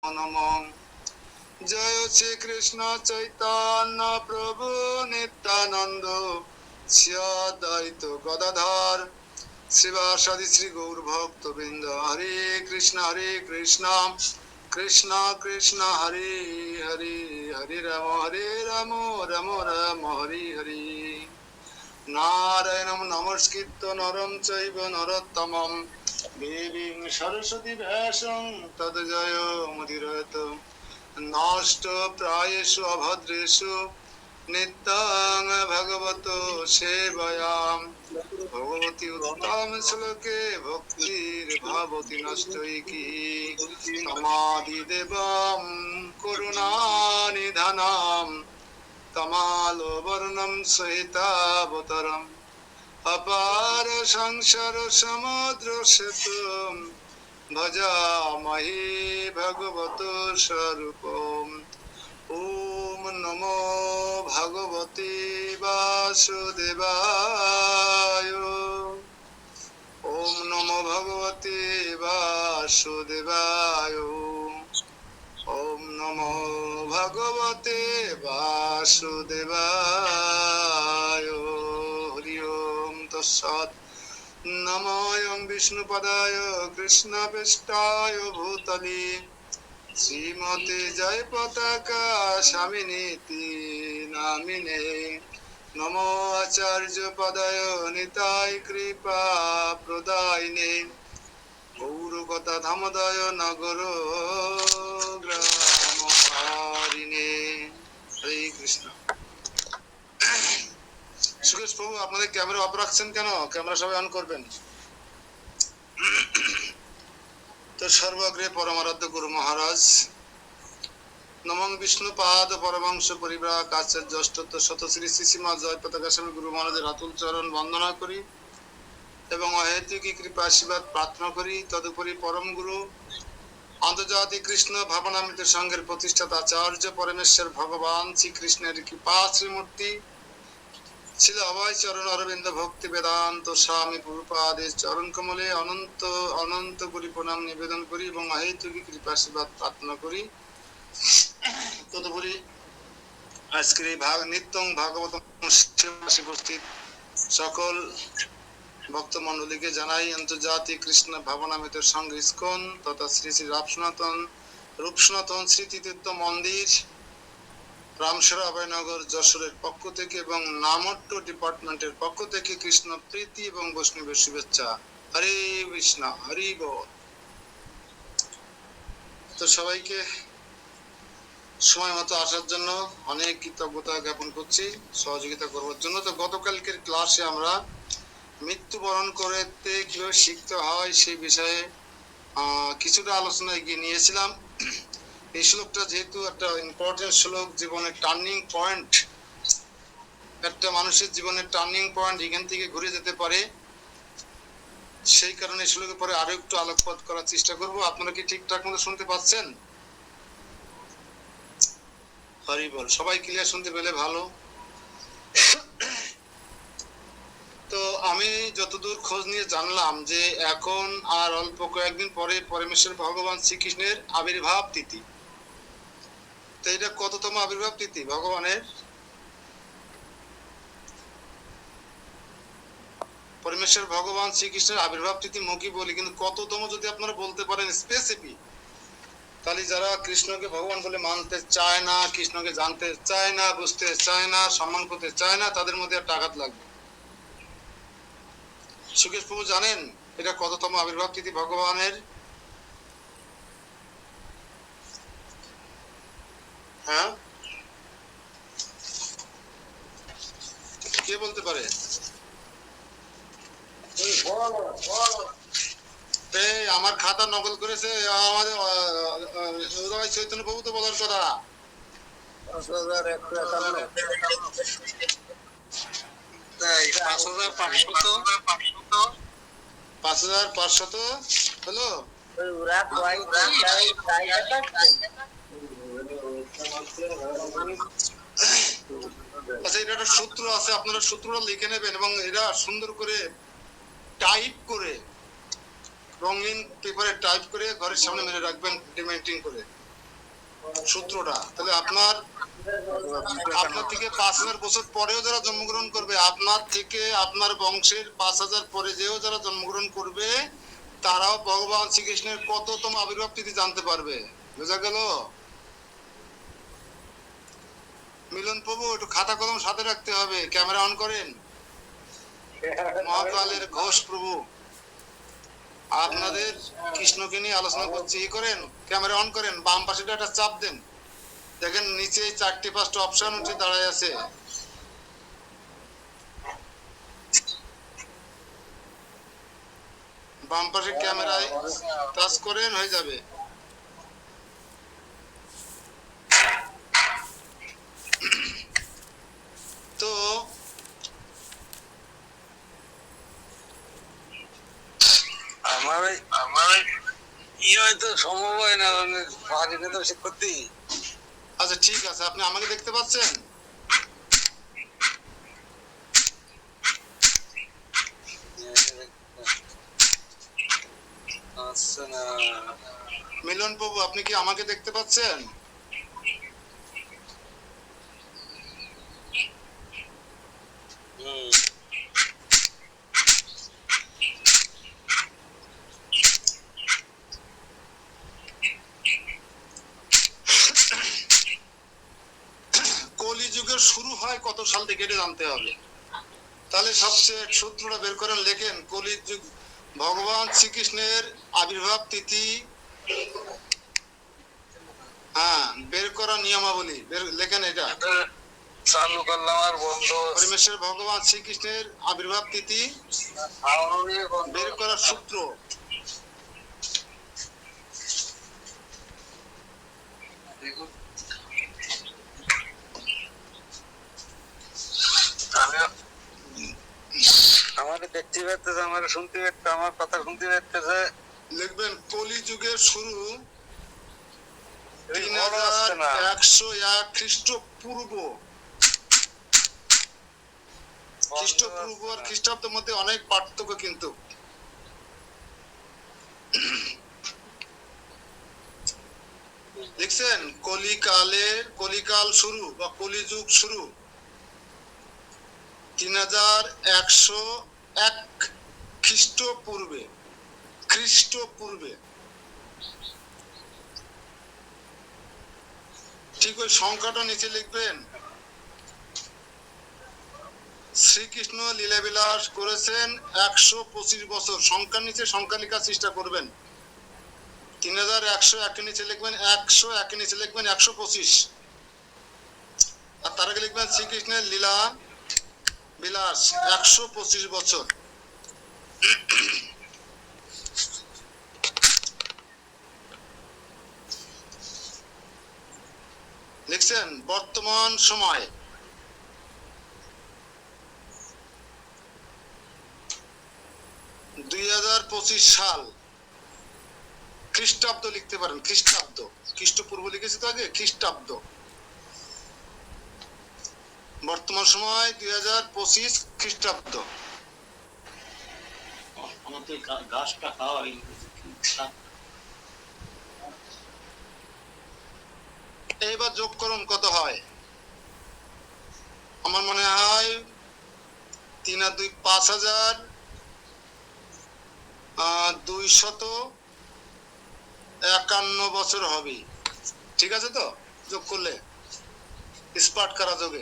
নমঃ। জয় শ্রী কৃষ্ণ চৈতন্য প্রভু নিত্যানন্দ, শ্রী অদ্বৈত গদাধর শ্রীবাসাদি শ্রী গৌর ভক্তবৃন্দ। হরে কৃষ্ণ কৃষ্ণ কৃষ্ণ হরে হরে, হরে রাম রাম রাম হরে হরে। নারায়ণং নমস্কৃত্য নরং চৈব নরোত্তমং, দেবীং সরস্বতী ব্যাসং তদ জয়মুদীরয়েৎ। নষ্ট প্রায়েষু অভদ্রেষু নিত্যং ভগবত সেবয়াম, ভগবতী উত্তম শ্লোকে ভক্তির ভবতি নষ্টৈকি। তমাদি দেবং করুণানিধানাম, তমালো বর্ণম সহিতাবতরম, অপার সংসার সমুদ্র সেতুম ভজামহে ভগবত স্বরূপম। ওম নমো ভগবতে বাসুদেবায়, ওম নমো ভগবতে বাসুদেবায়, ওম নমো ভগবতে বাসুদেবায়। হরি ওম তৎসৎ। নমোয়ং বিষ্ণুপদায় কৃষ্ণপৃষ্ঠায় ভূতলে, শ্রীমতে জয় পতাকা স্বামিনীতি নামিনে। নমো আচার্য পদায় নিতাই কৃপা প্রদায়িনে, গৌরকথা ধামদয় নগর গ্রামকারিণে। হরে কৃষ্ণ। সুকেশ প্রভু, আপনাদের ক্যামেরা অফ রাখছেন কেন? ক্যামেরা সবাই অন করবেন। তো সর্বাগ্রে পরমারাধ্য গুরু মহারাজ নমং বিষ্ণু পাদ পরমাংশ পরিব্রাজক আচার্য অষ্টত্ব শত শ্রী শ্রীমা জয় পতাকা স্বামী গুরু মহারাজের আতুল চরণ বন্দনা করি এবং অহেতুকী কৃপা আশীর্বাদ প্রার্থনা করি। তদুপরি পরম গুরু আন্তর্জাতিক কৃষ্ণ ভাবনামৃত সংঘের প্রতিষ্ঠাতা আচার্য পরমেশ্বর ভগবান শ্রীকৃষ্ণের কৃপা শ্রীমূর্তি ছিল অভয় চরণ অরবিন্দ ভক্তি বেদান্ত স্বামী প্রভুপাদের চরণ কমলে অনন্ত অনন্ত কোটি প্রণাম নিবেদন করি এবং অহেতুকী কৃপা আশীর্বাদ প্রার্থনা করি। তদুপরি আজকের এই নিত্যং ভাগবত উপস্থিত সকল ভক্ত মন্ডলীকে জানাই আন্তর্জাতিক কৃষ্ণ ভাবনামৃত সংঘ ইস্কন তথা শ্রী শ্রী রূপ সনাতন স্মৃতিতীর্থ মন্দির রামসরা অভয়নগর যশোরের পক্ষ থেকে এবং নামট্ট ডিপার্টমেন্টের পক্ষ থেকে কৃষ্ণ প্রীতি এবং বৈষ্ণবের শুভেচ্ছা। হরে কৃষ্ণ, হরি বল। তো সবাইকে সময় মতো আসার জন্য অনেক কৃতজ্ঞতা জ্ঞাপন করছি, সহযোগিতা করবার জন্য। তো গতকালকের ক্লাসে আমরা মৃত্যুবরণ করতে কিভাবে শিখতে হয় সেই বিষয়ে কিছুটা আলোচনা এগিয়ে নিয়েছিলাম। এই শ্লোকটা যেহেতু একটা ইম্পর্টেন্ট শ্লোক, জীবনের টার্নিং পয়েন্ট, একটা মানুষের জীবনের টার্নিং পয়েন্ট এখান থেকে ঘুরে যেতে পারে, সেই কারণে শ্লোকের পরে আরো একটু আলোকপাত করার চেষ্টা করব। আপনারা কি ঠিকঠাক মতো শুনতে পাচ্ছেন? হরি বল। সবাই ক্লিয়ার শুনতে পেলে ভালো। তো আমি যতদূর খোঁজ নিয়ে জানলাম যে এখন আর অল্প কয়েকদিন পরে পরমেশ্বর ভগবান শ্রীকৃষ্ণের আবির্ভাব তিথি। তো এটা কততম আবির্ভাব তিথি ভগবানের? পরমেশ্বর ভগবান শ্রীকৃষ্ণের আবির্ভাব তিথি মুখী বলি, কিন্তু কততম যদি আপনারা বলতে পারেন স্পেসিফিক, তাহলে যারা কৃষ্ণকে ভগবান বলে মানতে চায় না, কৃষ্ণকে জানতে চায় না, বুঝতে চায় না, সম্মান করতে চায় না, তাদের মধ্যে একটা আঘাত লাগবে। সুকেশ প্রভু জানেন এটা কততম আবির্ভাব তিথি ভগবানের? হ্যাঁ, কে বলতে পারে? আমার খাতা নকল করেছে আমাদের চৈতন্য প্রভু তো বলার কথা। 5500 হলো। আচ্ছা, এটা একটা সূত্র আছে, আপনারা সূত্রটা লিখে নেবেন এবং এরা সুন্দর করে টাইপ করে রঙিন পেপারে টাইপ করে ঘরের সামনে মেরে রাখবেন, ডিমেন্টিং করে। সূত্রটা। তাহলে আপনার থেকে 5,000 বছর পরেও যারা জন্মগ্রহণ করবে, আপনার থেকে আপনার বংশের 5,000 পরে যেও যারা জন্মগ্রহণ করবে, তারাও ভগবান শ্রীকৃষ্ণের কততম আবির্ভাব তিথি জানতে পারবে। বোঝা গেল? মিলন প্রভু, একটু খাতা কলম সাথে রাখতে হবে। ক্যামেরা অন করেন। মহাকালের ঘোষ প্রভু, আপনাদের কৃষ্ণকে নিয়ে আলোচনা করছি। ই করেন, ক্যামেরা অন করেন, বাম পাশে একটা চাপ দেন। দেখেন নিচে 4-5টা অপশন উঠে দাঁড়ায় আছে। বাম পাশে ক্যামেরায় টাচ করেন, হয়ে যাবে। তো আমার ইয়ে হয়তো সম্ভব হয় না, পারি না তো সে করতে। আচ্ছা ঠিক আছে, আপনি আমাকে দেখতে পাচ্ছেন? আচ্ছা না, মিলন প্রভু, আপনি কি আমাকে দেখতে পাচ্ছেন? কলিযুগের শুরু হয় কত সাল থেকে এটা জানতে হবে। তাহলে সবচেয়ে সূত্রটা বের করেন, লেখেন কলিযুগ ভগবান শ্রীকৃষ্ণের আবির্ভাব তিথি। হ্যাঁ, বের করা নিয়মাবলী লেখেন এটা। চালু করলাম আর বন্ধ। পরমেশ্বর ভগবান শ্রীকৃষ্ণের আবির্ভাব তিথি বের করার সূত্র। আমাকে দেখতে পাচ্ছে, আমার শুনতে পাচ্ছে, আমার কথা শুনতে পাচ্ছে। লিখবেন কলিযুগের শুরু 3101 খ্রিস্টপূর্ব। খ্রিস্টপূর্ব আর খ্রিস্টাব্দের মধ্যে অনেক পার্থক্য কিন্তু। দেখছেন, কলিকাল শুরু বা কলিযুগ শুরু 3101 খ্রিস্টপূর্বে। ঠিক ওই সংখ্যাটা নিচে লিখবেন। শ্রীকৃষ্ণ লীলাবিলাস করেছেন 125 বছর। সংখ্যার নিচে সংখ্যা লেখার চেষ্টা করবেন। 3101 নিচে লিখবেন 101, নিচে লিখবেন 125, আর তার আগে লিখবেন শ্রীকৃষ্ণের লীলা বিলাস 125 বছর। লিখছেন? বর্তমান সময় 2025 সাল। খ্রিস্টাব্দ লিখতে পারেন, খ্রিস্টাব্দ। খ্রিস্টপূর্ব লিখেছি তো আগে, খ্রিস্টাব্দ। বর্তমান সময় 2025 খ্রিস্টাব্দ। আমাদের গাছটা খাওয়া এইবার যোগ করুন, কত হয়? আমার মনে হয় 3 আর 2 5,251 বছর হবে। ঠিক আছে তো? যোগ করলে স্পার্ট করা যাবে।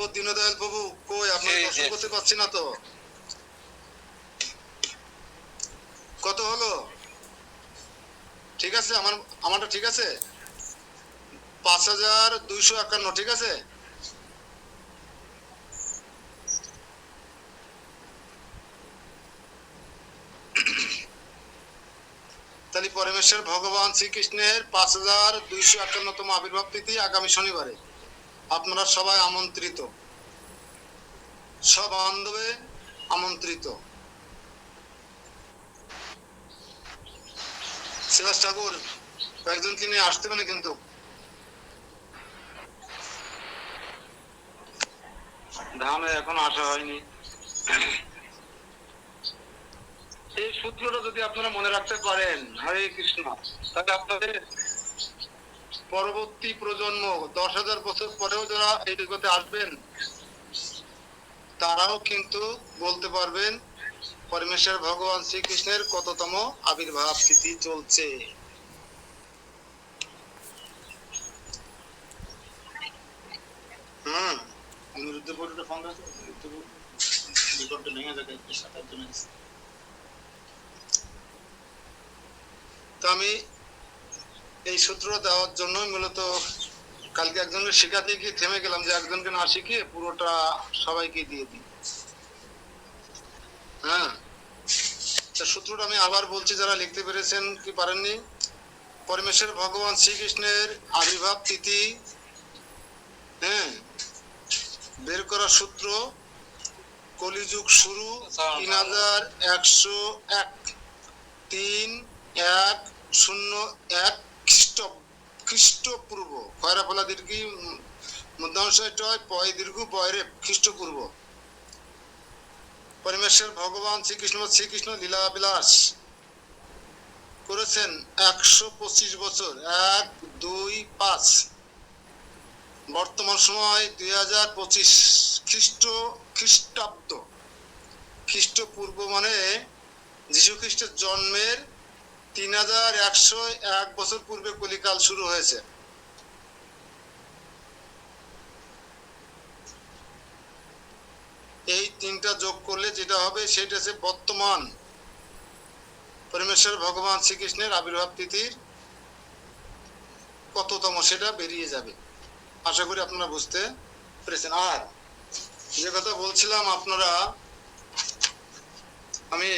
ও দীনদয়াল প্রভু কই, আপনার দর্শন করতে পারছি না তো। কত হলো? ঠিক আছে, আমারটা ঠিক আছে। 5,251, ঠিক আছে। তাহলে পরমেশ্বর ভগবান শ্রীকৃষ্ণের 5,251তম আবির্ভাব তিথি আগামী শনিবারে। আপনারা সবাই আমন্ত্রিত, সব বান্ধবে আমন্ত্রিত। শিবাস ঠাকুর কয়েকজনকে নিয়ে আসতে পারে কিন্তু। ধামে এখন আসা হয়নি। এই সূত্রটা যদি আপনারা মনে রাখতে পারেন, হরে কৃষ্ণ, তাহলে আপনাদের পরবর্তী প্রজন্ম 10,000 বছর পরেও যারা এই জগতে আসবেন তারাও কিন্তু বলতে পারবেন পরমেশ্বর ভগবান শ্রীকৃষ্ণের কততম আবির্ভাব তিথি চলছে। অনিরুদ্ধপুরটা ফোন করেছে, রেকর্ডটা ভেঙে যাবে, সাতার জন্য। তো আমি এই সূত্র দেওয়ার জন্য মূলত কালকে একজনকে শেখাতে গিয়ে থেমে গেলাম যে একজনকে না শিখিয়ে পুরোটা সবাইকে দিয়ে দিই। হ্যাঁ, সূত্রটা আমি আবার বলছি, যারা লিখতে পেরেছেন কি পারেননি। পরমেশ্বর ভগবান শ্রীকৃষ্ণের আবির্ভাব তিথি, হ্যাঁ, বের করা সূত্র, কলিযুগ শুরু 3101 3101 খ্রিস্টপূর্ব, খয়রা ফলা দীর্ঘি মধ্যাংশয় পয় দীর্ঘ পয়রে খ্রিস্টপূর্ব। পরমেশ্বর ভগবান শ্রীকৃষ্ণ লীলা বিলাস করেছেন 125 বছর, 1 2 5। বর্তমান সময় 2025 খ্রিস্টাব্দ। খ্রিস্টপূর্ব মানে যীশু খ্রিস্টের জন্মের 3101 বছর পূর্বে কলিকাল শুরু হয়েছে। এই তিনটা যোগ করলে যেটা হবে সেটা হচ্ছে বর্তমান পরমেশ্বর ভগবান শ্রীকৃষ্ণের আবির্ভাব তিথির কততম সেটা বেরিয়ে যাবে। আশা করি আপনারা বুঝতে পেরেছেন। আর যে কথা বলছিলাম আপনারা, আমি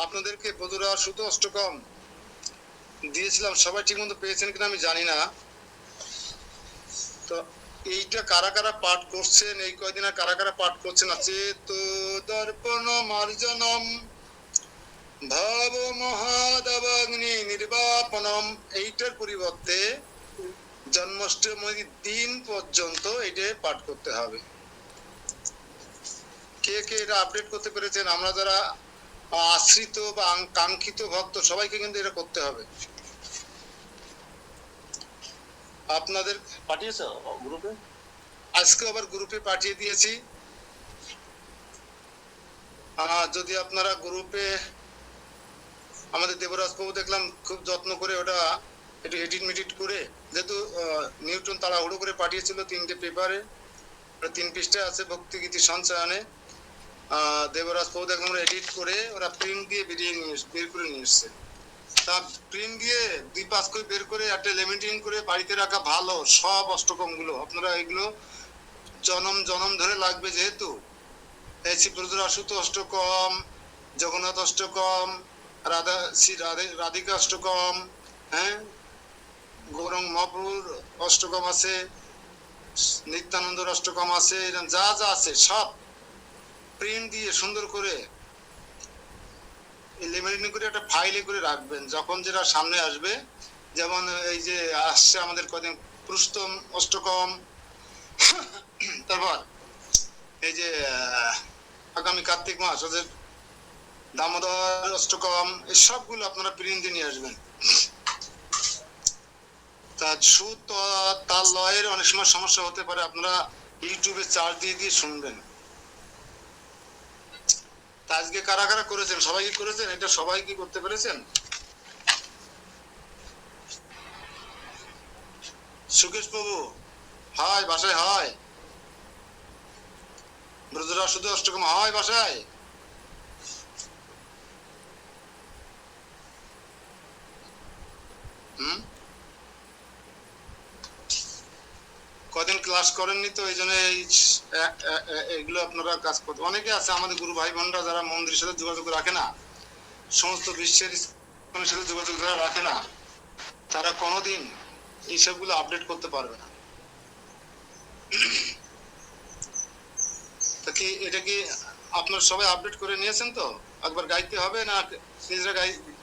আপনাদেরকে বধুরা সুতো অষ্টকম দিয়েছিলাম, সবাই ঠিক মতো পেয়েছেন কিনা আমি জানি না। তো এইটা কারা কারা পাঠ করছেন, এই কয়দিন আর কারা কারা পাঠ করছেন আছে তো দর্পণ মার্জনম ভাব মহাদবগ্নি নির্বাপনম, এইটার পরিবর্তে জন্মাষ্টমীর দিন পর্যন্ত এইটা পাঠ করতে হবে। কে কে এটা আপডেট করতে পেরেছেন? আমরা যারা আশ্রিত বা কাঙ্ক্ষিত ভক্ত সবাইকে কিন্তু এটা করতে হবে। আপনাদের পাঠিয়েছ গ্রুপে? আজকে আবার গ্রুপে পাঠিয়ে দিয়েছি। যদি আপনারা গ্রুপে, আমাদের দেবরাজ প্রভু দেখলাম খুব যত্ন করে ওটা একটু এডিট মিডিট করে, যেহেতু নিউটন তাড়াহুড়ো করে পাঠিয়েছিল 3টে পেপারে, 3 পৃষ্ঠা আছে ভক্তিগীতি সঞ্চয়নে। দেবরাজ প্রভু দেখলাম এডিট করে ওরা প্রিন্ট দিয়ে বের করে নিয়ে এসছে। তা প্রিন্ট দিয়ে 2-5 করে বের করে একটা লেমিনেটিং করে বাড়িতে রাখা ভালো। সব অষ্টকম গুলো আপনারা এগুলো জনম ধরে লাগবে, যেহেতু এই শ্রীপ্রদুর আশুত অষ্টকম, জগন্নাথ অষ্টকম, রাধিকা অষ্টকম, হ্যাঁ, গৌরঙ্গ মহাপ্রভুর অষ্টকম আছে, নিত্যানন্দর অষ্টকম আছে, এরকম যা যা আছে সব প্রিন্ট দিয়ে সুন্দর করে লেমিনেটিং করে একটা ফাইলে করে রাখবেন। যখন যেটা সামনে আসবে, যেমন এই যে আসছে আমাদের কদিন পুরুষোত্তম অষ্টকম, তারপর এই যে আগামী কার্তিক মাস ওদের দামোদর অষ্টকম, এই সবগুলো আপনারা প্রিন্ট দিয়ে নিয়ে আসবেন। তা সুর তাল লয়ের অনেক সময় সমস্যা হতে পারে, আপনারা ইউটিউবে চার্জ দিয়ে দিয়ে শুনবেন। তা আজকে কারা কারা করেছেন? সবাই কি করেছেন? এটা সবাই কি করতে পেরেছেন? সুকেশ প্রভু হয় বাসায়? হয় ব্রজরা শুধু অষ্টকম হয় বাসায়? কদিন ক্লাস করেননি তো, এই জন্য এইগুলো আপনারা কাজ করতে। অনেকে আছে আমাদের গুরু ভাই বোনরা যারা মন্দিরের সাথে যোগাযোগ রাখে না, সমস্ত বিশ্বের সাথে যোগাযোগ যারা রাখে না, তারা কোনোদিন এইসবগুলো আপডেট করতে পারবে না। তা কি এটা কি আপনার সবাই আপডেট করে নিয়েছেন? তো একবার গাইতে হবে না নিজেরা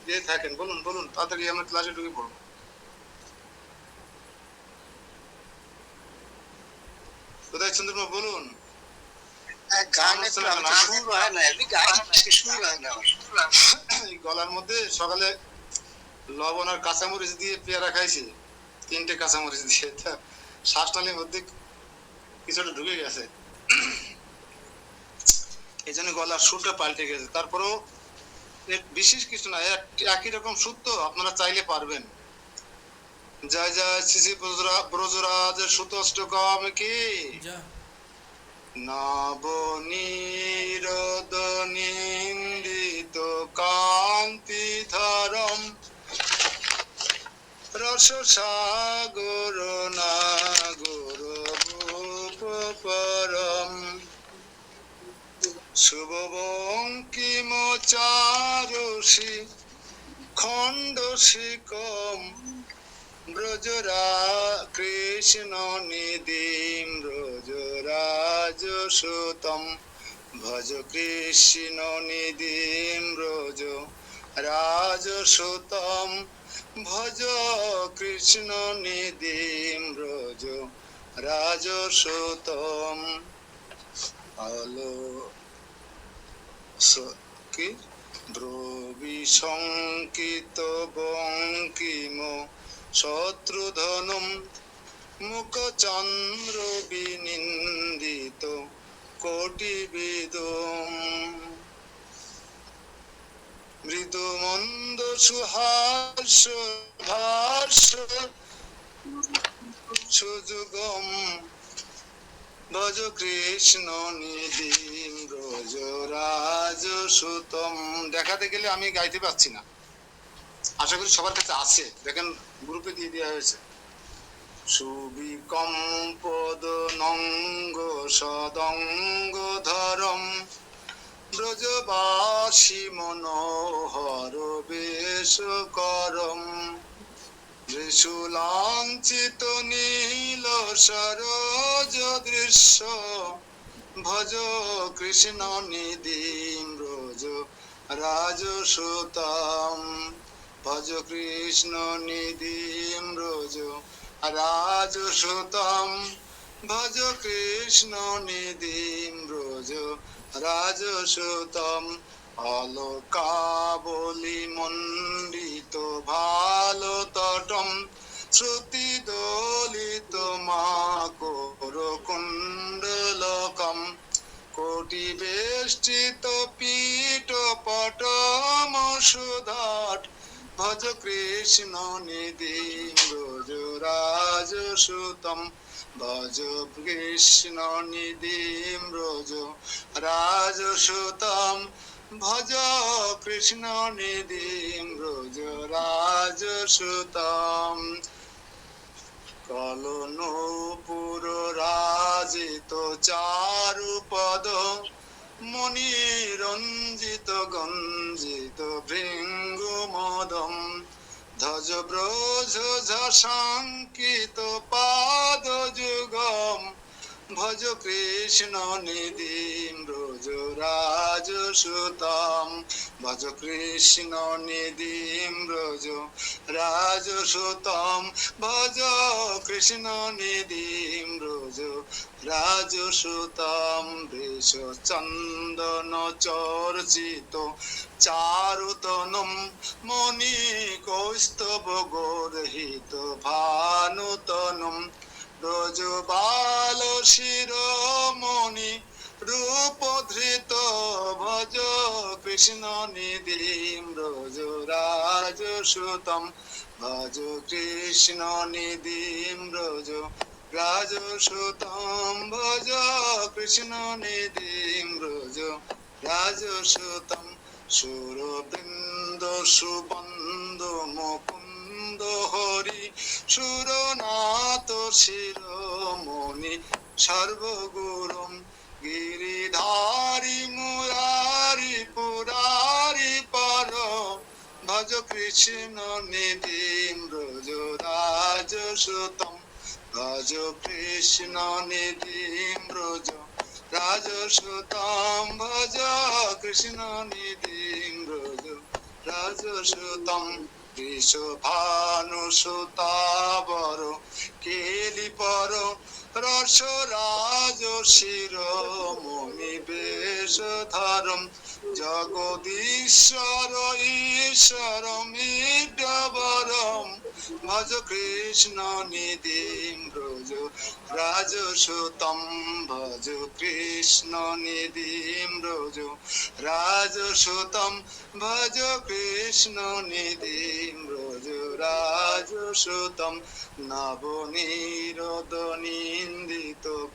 গিয়ে থাকেন? বলুন বলুন, তাড়াতাড়ি আমরা ক্লাসে ঢুকে পড়বো। কোথায় চন্দ্রমা বলুন। গান একটু আমার সুর হয় না, এমনি গান সুর হয় না আমার। এই গলার মধ্যে সকালে লবণ আর কাঁচামরিচ দিয়ে পেয়ারা খাইছি, 3টে কাঁচামরিচ দিয়ে, তা শ্বাসনালীর মধ্যে কিছুটা ঢুকে গেছে, এই জন্য গলার সুরটা পাল্টে গেছে। তারপরেও বিশেষ কিছু না, একই রকম সুর তো, আপনারা চাইলে পারবেন। জয় জয় শ্রী শ্রী ব্রজরাজের সুতষ্টকম কি যা নবনীরদনিন্দিত কান্তিধরম রস সাগর নাগর ভূপ পরম শুভ বঙ্কিম চারুষি খণ্ড শিকম ব্রজরা কৃষ্ণ নিধিম ব্রজরাজ সুতম ভজ কৃষ্ণ নিধিম ব্রজ রাজ সুতম ভজ কৃষ্ণ নিধিম ব্রজ রাজ সুতম। আলো কি ব্রবিশঙ্কিত বঙ্কিম শত্রুধনম মুখচন্দ্র বিনিন্দিত কোটিবিদম মৃদু মন্দ সুহাস্য ভাষ্য সুযুগম ভজ কৃষ্ণ নিধিম ব্রজরাজ সুতম। দেখাতে গেলে আমি গাইতে পারছি না, আশা করি সবার কাছে আছে, দেখেন গ্রুপে দিয়ে দেওয়া হয়েছে। সুবিকম্পদ নঙ্গ সদঙ্গ ধরম ব্রজবাসী মনোহর বেশ করম ত্রিশূলাঞ্চিত নীল সরোজ দৃশ্য ভজ কৃষ্ণ নিধিম ব্রজ রাজ সুতম ভজ কৃষ্ণ নিধিম ব্রজ রাজ সুতম ভজ কৃষ্ণ নিধিম ব্রজ রাজ সুতম। অলকাবলি মণ্ডিত ভালো তটম শ্রুতি দলিত মাকর কুণ্ডলকম কোটি বেষ্টিত পীঠ পটম সুধাট ভজ কৃষ্ণ নিধিম ব্রজ রাজ সুতম ভজ কৃষ্ণ নিধিম ব্রজ রাজ সুতম ভজ কৃষ্ণ নিধিম ব্রজ রাজ সুতম। কলনপুর রাজিত চারুপদ মণিরঞ্জিত গঞ্জিত ভৃঙ্গু মদম ধ্বজ ব্রজ ঝাঙ্কিত পাদ যুগম ভজ কৃষ্ণ নিধিম ব্রজ রাজ সুতম ভজ কৃষ্ণ নিধিম ব্রজ রাজ সুতম ভজ কৃষ্ণ নিধিম ব্রজ রাজ সুতম। বৃষ চন্দন চর্চিত চারুতনম মণি কৌস্তব গর্হিত ভানুতনম ব্রজবাল শিরোমণি রূপ ধৃত ভজ কৃষ্ণ নিধিম ব্রজ রাজ সুতম ভজ কৃষ্ণ নিধিম ব্রজ রাজ সুতম ভজ কৃষ্ণ নিধিম ব্রজ রাজ সুতম। সুরবৃন্দ সুবন্দ মুকুন্দ হরি সুরনাথ শিরোমণি সর্বগুরুম গিরিধারী মুরারি পুরারি পর ভজ কৃষ্ণ নিধিম ব্রজ রাজ সুতম ভজ কৃষ্ণ নিধিম ব্রজ রাজ সুতম ভজ কৃষ্ণ নিধিম ব্রজ রাজ সুতম। কৃষ ভানু সুতাবর কেলি পর রস রাজ শিরোমণি বেশ ধরম জগদীশ্বর ঈশ্বরমিডবরম ভজ কৃষ্ণ নিধিম ব্রজ রাজসুতম ভজ কৃষ্ণ নিধিম ব্রজ রাজসুতম ভজ কৃষ্ণ নিধিম ব্রজ রাজসুতম নবনীরোদনিন্দিত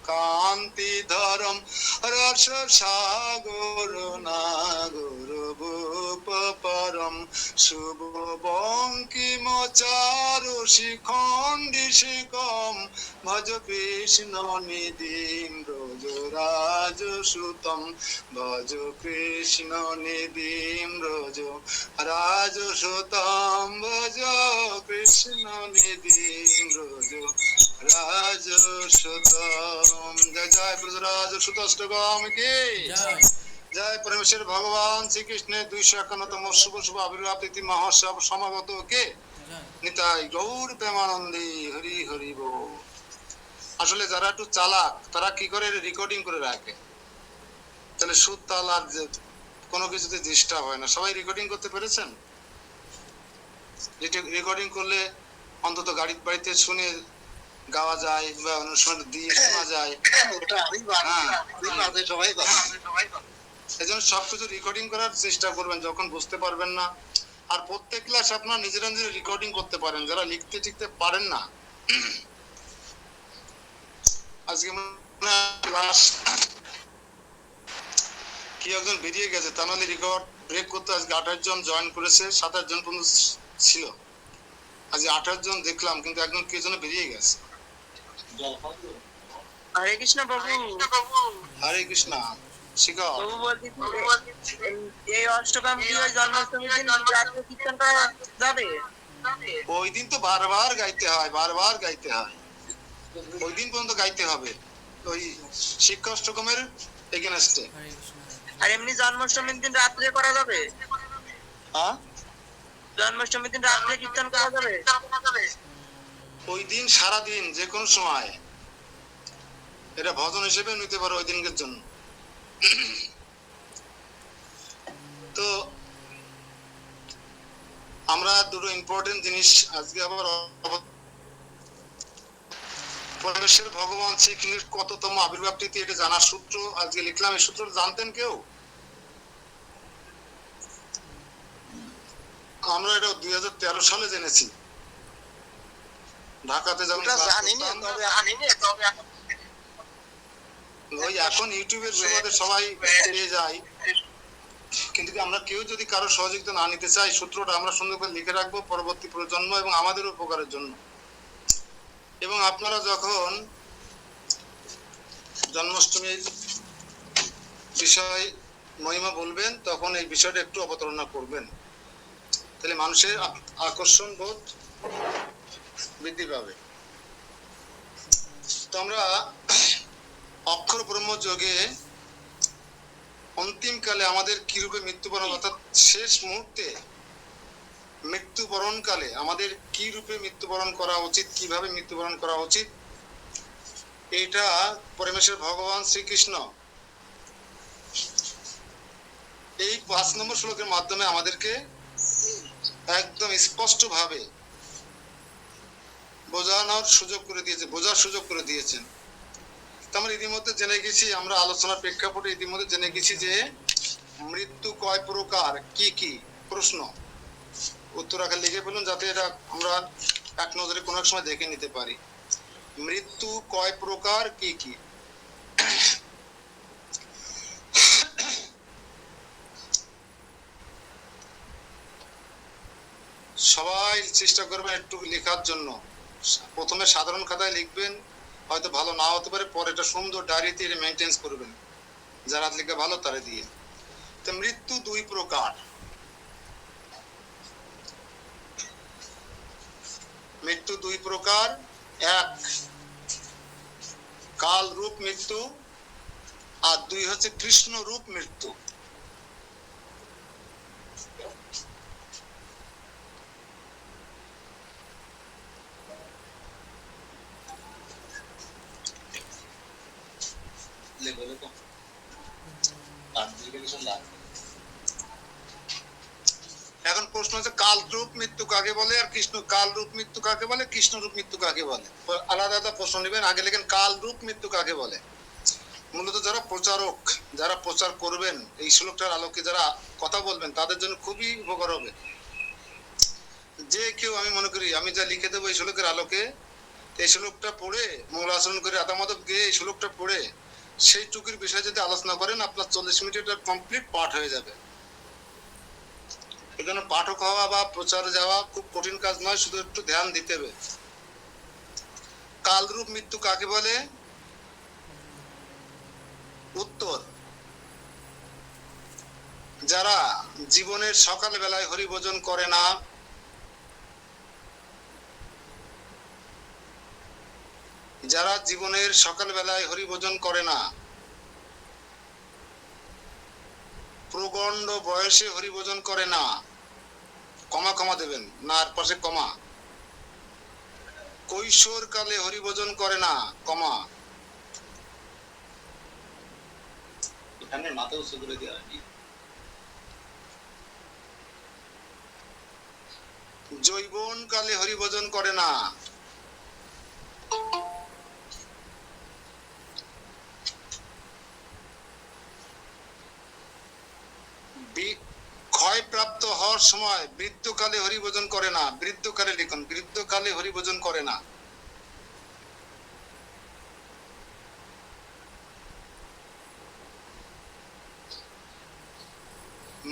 কান্তিধরম রস সাগর নাগর ভূপ পরম শুভ বঙ্কিম চারু শিখণ্ডি শিখম ভজ কৃষ্ণ নিধিম ব্রজ রাজসুতম ভজ কৃষ্ণ নিধিম ব্রজ রাজসুতম ভজ কৃষ্ণ নিধিম ব্রজ রাজসুতম। জয় জয় ব্রজরাজ সুতষ্টগম কি জয়। জয়। পরমেশ্বর ভগবান শ্রীকৃষ্ণের 251তম শুভ শুভ আবির্ভাব তিথি মহোৎসব সমাগত কে জয়। নিতাই গৌর প্রেমানন্দে হরি হরি বল। আসলে যারা একটু চালাক তারা কি করে রেকর্ডিং করে রাখে, তাহলে সুর তাল আর কোনো কিছুতে ডিস্টার্ব হয় না। সবাই রেকর্ডিং করতে পেরেছেন? রেকর্ডিং করলে অন্তত গাড়ি বাড়িতে শুনে গাওয়া যায় বা অন্য সময় দিয়ে শোনা যায়। ওটা আমি বাদে সবাই করে। এই জন্য সবকিছু রেকর্ডিং করার চেষ্টা করবেন যখন বুঝতে পারবেন না। আর প্রত্যেক ক্লাস আপনার নিজেরা নিজেরা রেকর্ডিং করতে পারেন, যারা লিখতে টিখতে পারেন না। আজকে ক্লাস কি একজন বেরিয়ে গেছে, তা নাহলে রেকর্ড ব্রেক করতে আজকে 28 জন জয়েন করেছে, 27 জন পর্যন্ত ছিল। আজকে 28 জন দেখলাম, কিন্তু একজন কে যেন বেরিয়ে গেছে। হরে কৃষ্ণ প্রভু। হরে কৃষ্ণ। শিখাও। প্রভু বলছি এই অষ্টকাম কি ওই জন্মাষ্টমীর দিন রাত্রে কীর্তন করা যাবে? ওই দিন তো বারবার গাইতে হয়, বারবার গাইতে হয়, ওই দিন পর্যন্ত গাইতে হবে ওই শিক্ষা অষ্টকমের এগেনস্টে। হরে কৃষ্ণ। আর এমনি জন্মাষ্টমীর দিন রাত্রে করা যাবে? হ্যাঁ, জন্মাষ্টমীর দিন রাত্রে কীর্তন করা যাবে? ওই দিন সারা দিন যে কোনো সময় এটা ভজন হিসেবে নিতে পারো ওই দিনকের জন্য। তো আমরা দুটো ইম্পর্টেন্ট জিনিস আজকে আবার পরমেশ্বর ভগবান শ্রীকৃষ্ণের কততম আবির্ভাব তিথি এটা জানার সূত্র আজকে লিখলাম। এই সূত্রটা জানতেন কেউ? আমরা এটা 2013 সালে জেনেছি, ঢাকাতে যখন ওটা ক্লাস জানিনি, করতাম। ওই এখন ইউটিউবের সুবাদে সবাই পেয়ে যায়, কিন্তু আমরা কেউ যদি কারো সহযোগিতা না নিতে চাই, সূত্রটা আমরা সুন্দর করে লিখে রাখবো পরবর্তী প্রজন্ম এবং আমাদের উপকারের জন্য। এবং আপনারা যখন জন্মাষ্টমীর বিষয় মহিমা বলবেন তখন এই বিষয়টা একটু অবতারণা করবেন, তাহলে মানুষের আকর্ষণ বোধ বৃদ্ধি পাবে। তো আমরা অক্ষর ব্রহ্ম যোগে অন্তিমকালে আমাদের কি রূপে মৃত্যুবরণ, অর্থাৎ শেষ মুহূর্তে মৃত্যুবরণ কালে আমাদের কি রূপে মৃত্যুবরণ করা উচিত, কিভাবে মৃত্যুবরণ করা উচিত, এটা পরমেশ্বর ভগবান শ্রীকৃষ্ণ এই 5 নম্বর শ্লোকের মাধ্যমে আমাদেরকে একদম স্পষ্ট ভাবে বোঝানোর সুযোগ করে দিয়েছে, বোঝার সুযোগ করে দিয়েছেন। আমরা ইতিমধ্যে জেনে গেছি, আমরা আলোচনার প্রেক্ষাপটে ইতিমধ্যে জেনে গেছি যে মৃত্যু কয় প্রকার, কি কি। প্রশ্ন উত্তর আগে লিখে ফেলুন যাতে এটা আমরা এক নজরে কোনো এক সময় দেখে নিতে পারি। মৃত্যু কয় প্রকার, কি কি। সবাই চেষ্টা করবেন একটু লেখার জন্য। প্রথমে সাধারণ খাতায় লিখবেন, হয়তো ভালো না হতে পারে, পরে এটা সুন্দর ডায়েরিতে মেনটেন্স করবেন, যারা লেখা ভালো তারা দিয়ে। তো মৃত্যু 2 প্রকার। মৃত্যু 2 প্রকার। এক কাল রূপ মৃত্যু, আর 2 হচ্ছে কৃষ্ণ রূপ মৃত্যু। লেভেলে তো তার দিকে কিছু লাভ এখন প্রশ্ন হচ্ছে কাল রূপ মৃত্যু কাকে বলে আর কৃষ্ণ কাল রূপ মৃত্যু কাকে বলে, কৃষ্ণ রূপ মৃত্যু কাকে বলে। আলাদা আলাদা প্রশ্ন নেবেন, আগে লেখেন কাল রূপ মৃত্যু কাকে বলে। মূলত যারা প্রচারক, যারা প্রচার করবেন এই শ্লোকটার আলোকে যারা কথা বলবেন তাদের জন্য খুবই উপকার হবে। যে কেউ, আমি মনে করি আমি যা লিখে দেবো এই শ্লোকের আলোকে, এই শ্লোকটা পড়ে মূল আচরণ করে আতামাদব গিয়ে এই শ্লোকটা পড়ে সেই টুকির বিষয়ে যদি আলোচনা করেন আপনার 40 মিনিটের কমপ্লিট পাঠ হয়ে যাবে। এখানে পাঠক হওয়া বা প্রচার যাওয়া খুব কঠিন কাজ নয়, শুধু একটু ধ্যান দিতে হবে। কালরূপ মৃত্যু কাকে বলে? উত্তর, যারা জীবনের সকাল বেলায় হরিভোজন করে না, যারা জীবনের সকাল বেলায় হরিভোজন করে না, প্রগণ্ড বয়সে হরিভোজন করে না, কমা কমা দেবেন, নার পাশে কমা, কৈশোর কালে হরিভোজন করে না, কমা, এখানে মাথা উঁচু করে দেওয়া আর কি। যৌবন কালে হরিভোজন করে না, ক্ষয়প্রাপ্ত হওয়ার সময় বৃদ্ধকালে হরিভোজন করে না, বৃদ্ধকালে লিখুন, বৃদ্ধকালে হরিভোজন করে না।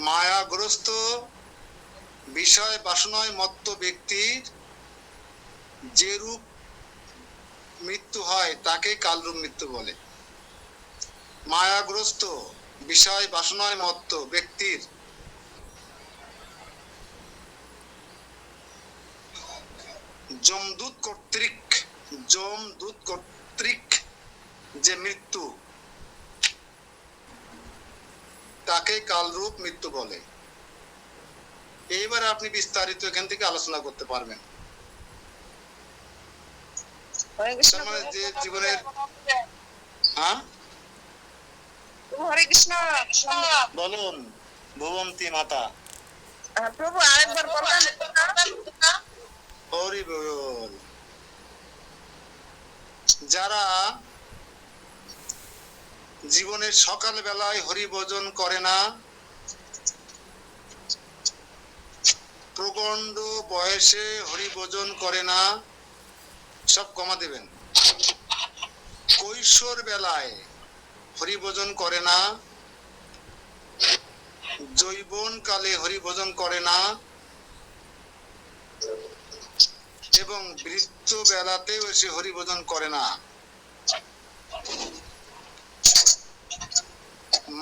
মায়াগ্রস্ত বিষয় বাসনায় মত্ত ব্যক্তির যে রূপ মৃত্যু হয় তাকে কালরূপ মৃত্যু বলে। মায়াগ্রস্ত বিষয় বাসনায় মত্ত ব্যক্তির যমদূত কর্তৃক যে মৃত্যু তাকে কালরূপ মৃত্যু বলে। এইবার আপনি বিস্তারিত এখান থেকে আলোচনা করতে পারবেন। হরে কৃষ্ণ। তার মানে যে জীবনের, হ্যাঁ হরে কৃষ্ণ বলুন ভুবন্তী মাতা। প্রভু আরেকবার বলবেন? হরি বল। যারা জীবনের সকাল বেলায় হরিভোজন করে না, প্রগণ্ড বয়সে হরিভোজন করে না, সব কমা দেবেন, কৈশোর বেলায় হরিভোজন করে না, যৌবন কালে হরিভোজন করে না, এবং বৃদ্ধ বেলাতেও এসে হরিভোজন করে না।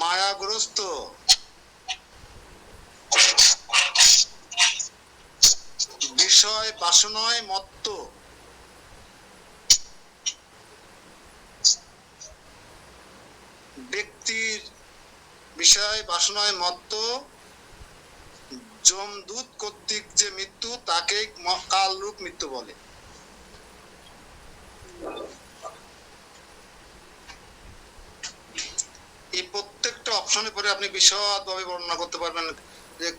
মায়াগ্রস্ত বিষয় বাসনায় মত্ত ব্যক্তির, বিষয় বাসনায় মত্ত যমদূত কর্তৃক যে মৃত্যু তাকে কালরূপ মৃত্যু বলে। এই প্রত্যেকটা অপশনে পরে আপনি বিশদভাবে বর্ণনা করতে পারবেন যে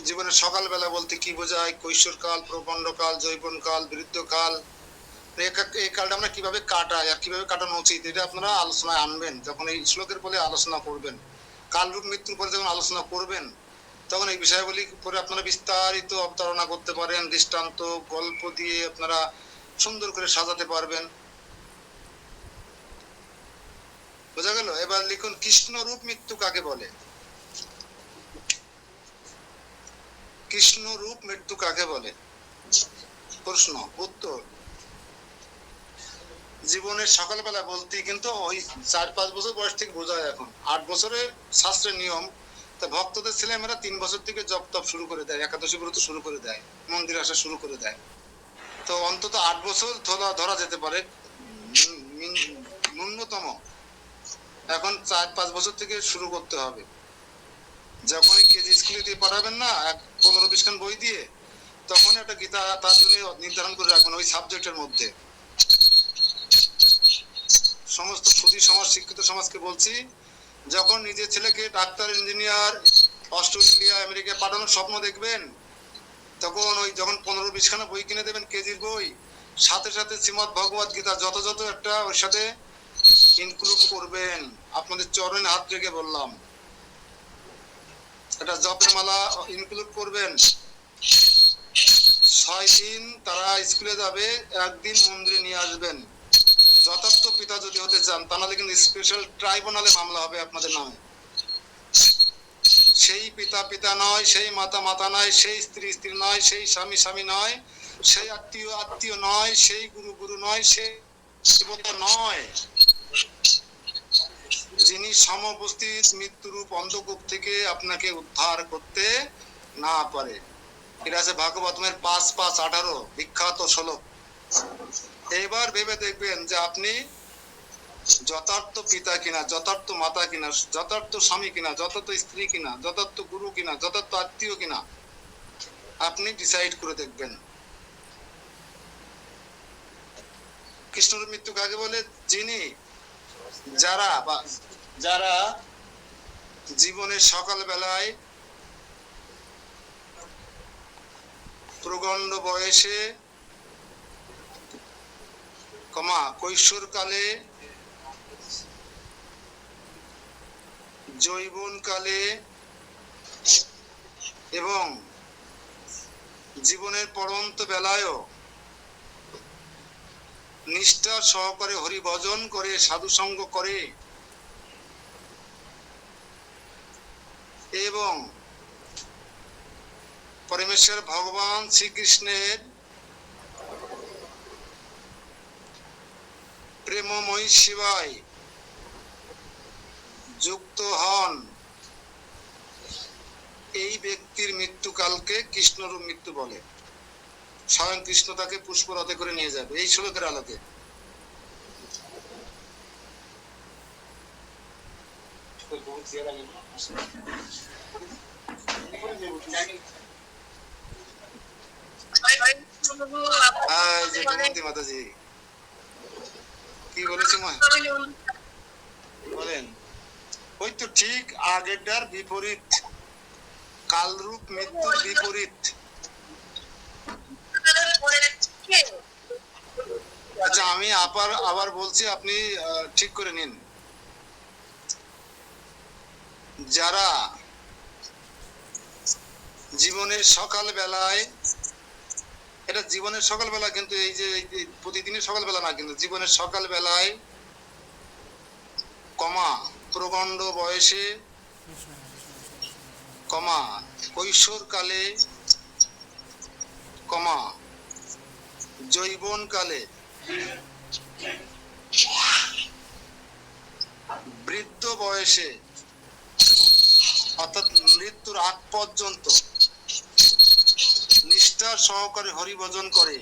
জীবনের সকালবেলা বলতে কি বোঝায়, কৈশোরকাল, প্রগণ্ডকাল, যৌবনকাল, বৃদ্ধকাল, এই কালটা আমরা কিভাবে কাটাই আর কিভাবে কাটানো উচিত এটা আপনারা আলোচনায় আনবেন যখন এই শ্লোকের পরে আলোচনা করবেন। কালরূপ মৃত্যুর পরে যখন আলোচনা করবেন তখন এই বিষয়গুলি পরে আপনারা বিস্তারিত অবতারণা করতে পারেন, দৃষ্টান্ত গল্প দিয়ে আপনারা সুন্দর করে সাজাতে পারবেন। বোঝা গেল? এবার লিখুন কৃষ্ণ রূপ মৃত্যু কাকে বলে? কৃষ্ণ রূপ মৃত্যু কাকে বলে? প্রশ্ন, উত্তর, জীবনের সকালবেলা বলতে কিন্তু ওই 4-5 বছর বয়স থেকে বোঝায়। এখন 8 বছরের শাস্ত্রের নিয়ম, তা ভক্তদের ছেলেমেয়েরা 3 বছর থেকে জপ তপ শুরু করে দেয়, একাদশী ব্রত শুরু করে দেয়, মন্দিরে আসা শুরু করে দেয়। তো অন্তত 8 বছর ধরা যেতে পারে ন্যূনতম। এখন 4-5 বছর থেকে শুরু করতে হবে। যখনই কেজি স্কুলে দিয়ে পাঠাবেন না 15-20 খান বই দিয়ে, তখন একটা গীতা তার জন্য নির্ধারণ করে রাখবেন ওই সাবজেক্টের মধ্যে। সমস্ত সুধী সমাজ, শিক্ষিত সমাজকে বলছি, যখন নিজের ছেলেকে ডাক্তার, ইঞ্জিনিয়ার, অস্ট্রেলিয়া, আমেরিকায় পাঠানোর স্বপ্ন দেখবেন, তখন ওই যখন 15-20খানা বই কিনে দেবেন, কেজির বই, সাথে সাথে শ্রীমদ্ ভগবত গীতা যথাযথ একটা ওর সাথে ইনক্লুড করবেন। আপনাদের চরণে হাত রেখে বললাম, একটা জপের মালা ইনক্লুড করবেন। 6 দিন তারা স্কুলে যাবে, একদিন মন্দিরে নিয়ে আসবেন। যথার্থ পিতা যদি হতে চান, তা নাহলে কিন্তু স্পেশাল ট্রাইব্যুনালে মামলা হবে আপনাদের নামে। সেই পিতা পিতা নয়, সেই মাতা মাতা নয়, সেই স্ত্রী স্ত্রী নয়, সেই স্বামী স্বামী নয়, সেই আত্মীয় আত্মীয় নয়, সেই গুরু গুরু নয়, সেই দেবতা নয়, যিনি সমবস্থিত মৃত্যুরূপ অন্ধকূপ থেকে আপনাকে উদ্ধার করতে না পারে। এটা আছে ভাগবতমের 5:5-18 বিখ্যাত শ্লোক। এবার ভেবে দেখবেন যে আপনি যথার্থ পিতা কিনা, যথার্থ মাতা কিনা, যথার্থ স্বামী কিনা, যথার্থ স্ত্রী কিনা, যথার্থ গুরু কিনা, যথার্থ আত্মীয় কিনা, আপনি ডিসাইড করে দেখবেন। কৃষ্ণর মৃত্যু কাকে বলে? যিনি যারা জীবনের সকাল বেলায় প্রগণ্ড বয়সে, কৈশোরকালে, যৌবনকালে এবং জীবনের পরন্ত বেলায়ও নিষ্ঠা সহকারে হরি ভজন করে, সাধু সঙ্গ করে এবং পরমেশ্বর ভগবান শ্রীকৃষ্ণের প্রেমময়ী সেবায় যুক্ত হন, এই ব্যক্তির মৃত্যুকালকে কৃষ্ণরূপ মৃত্যু বলে। স্বয়ং কৃষ্ণ তাকে পুষ্পরথে করে নিয়ে যাবে এই শ্লোকের আলোকে। মাতাজি কি বলেছে মা বলেন? ওই তো ঠিক আগেরটার বিপরীত, কালরূপ মৃত্যুর বিপরীত। আচ্ছা, আমি আবার বলছি, আপনি ঠিক করে নিন। যারা জীবনের সকাল বেলায়, এটা জীবনের সকাল বেলা, কিন্তু এই যে প্রতিদিনের সকাল বেলা না, কিন্তু জীবনের সকাল বেলায় প্রগণ্ড বয়সে, কৈশোরকালে, যৌবনকালে, বৃদ্ধ বয়সে, অর্থাৎ মৃত্যুর আগ পর্যন্ত নিষ্ঠা সহকারে হরিভজন করে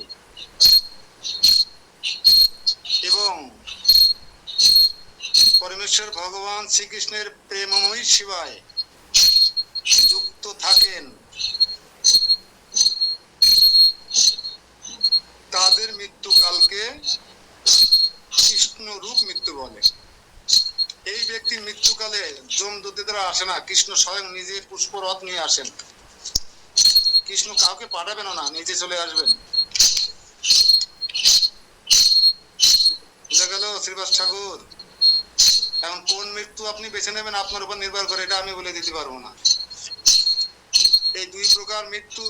এবং পরমেশ্বর ভগবান শ্রীকৃষ্ণের প্রেমময়ী সেবায় যুক্ত থাকেন, তাদের মৃত্যুকালকে কৃষ্ণ রূপ মৃত্যু বলে। এই ব্যক্তির মৃত্যুকালে যমদূতেরা আসে না, কৃষ্ণ স্বয়ং নিজে পুষ্পরথ নিয়ে আসেন। কৃষ্ণ কাউকে পাঠাবেন না, নিজে চলে আসবেন। বুঝা গেল শ্রীবাস ঠাকুর? এখন কোন মৃত্যু আপনি বেছে নেবেন আপনার উপর নির্ভর করে, এটা আমি বলে দিতে পারবো না। এই 2 প্রকার মৃত্যু,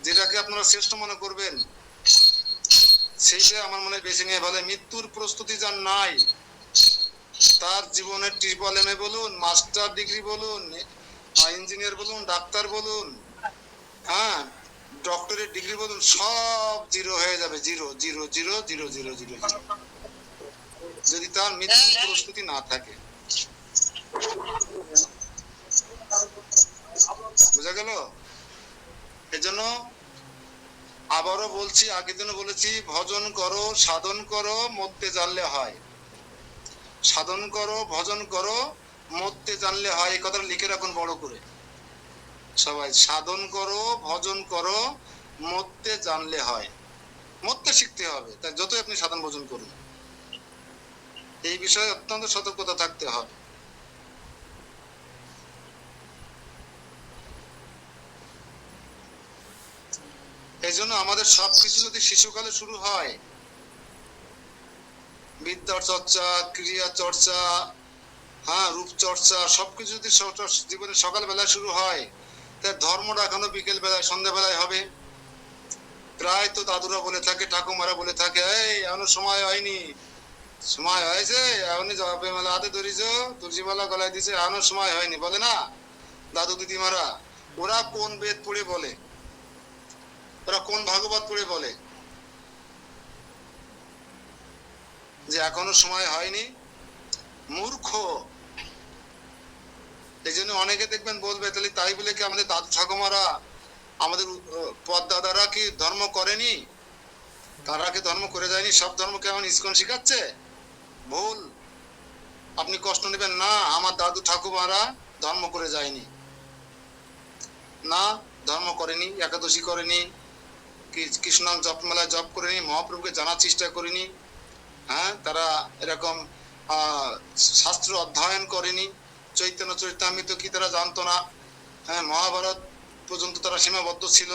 যেটাকে আপনারা শ্রেষ্ঠ মনে করবেন সেইটা আমার মনে বেছে নিয়ে ভালো। মৃত্যুর প্রস্তুতি যার নাই, তার জীবনের ট্রিপল MA বলুন, মাস্টার ডিগ্রি বলুন, ইঞ্জিনিয়ার বলুন, ডাক্তার বলুন, হ্যাঁ ডক্টরেট ডিগ্রি বলুন, সব জিরো হয়ে যাবে। Zero zero zero zero zero zero, যদি তার মৃত্যুর প্রস্তুতি না থাকে। বুঝা গেল? এজন্য আবারও বলছি, আগের দিনও বলেছি, ভজন করো, সাধন করো, মরতে জানলে হয়। সাধন করো, ভজন করো, মরতে জানলে হয়। এই কথাটা লিখে রাখুন বড় করে সবাই। সাধন করো, ভজন করো, মরতে জানলে হয়। মরতে শিখতে হবে, তাই যতই আপনি সাধন ভজন করুন। এই বিষয়ে অত্যন্ত সতর্কতা থাকতে হবে। এই জন্য আমাদের সবকিছু যদি শিশুকালে শুরু হয়, বিদ্যা চর্চা, ক্রিয়া চর্চা, হ্যাঁ, রূপচর্চা, সবকিছু যদি জীবনে সকালবেলায় শুরু হয়, তাই ধর্মটা এখনো বিকেল বেলায় সন্ধ্যাবেলায় হবে। প্রায় তো দাদুরা বলে থাকে, ঠাকুমারা বলে থাকে, এই এখনো সময় হয়নি, সময় হয়েছে এখনই যাবে মেলা হাতে ধরিছ, তুলসী মালা গলায় দিছে, এখনো সময় হয়নি, বলে না দাদু দিদিমারা? ওরা কোন বেদ পড়ে বলে, ওরা কোন ভাগবত পড়ে বলে যে এখনো সময় হয়নি? মূর্খ। এই জন্য অনেকে দেখবেন বলবে, তাহলে তাই বলে কি আমাদের দাদু ঠাকুমারা, আমাদের পদদাদারা কি ধর্ম করেনি? তারা কি ধর্ম করে যায়নি? সব ধর্ম কেমন ইস্কন শিখাচ্ছে? ভুল। আপনি কষ্ট নেবেন না, আমার দাদু ঠাকুমারা ধর্ম করে যায়নি, না ধর্ম করেনি, একাদশী করেনি, কৃষ্ণ নাম জপমালায় জপ করেনি, মহাপ্রভুকে জানার চেষ্টা করেনি, হ্যাঁ, তারা এরকম শাস্ত্র অধ্যয়ন করেনি, চৈতন্য চরিতামৃত কি তারা জানতো না, হ্যাঁ, মহাভারত পর্যন্ত তারা সীমাবদ্ধ ছিল,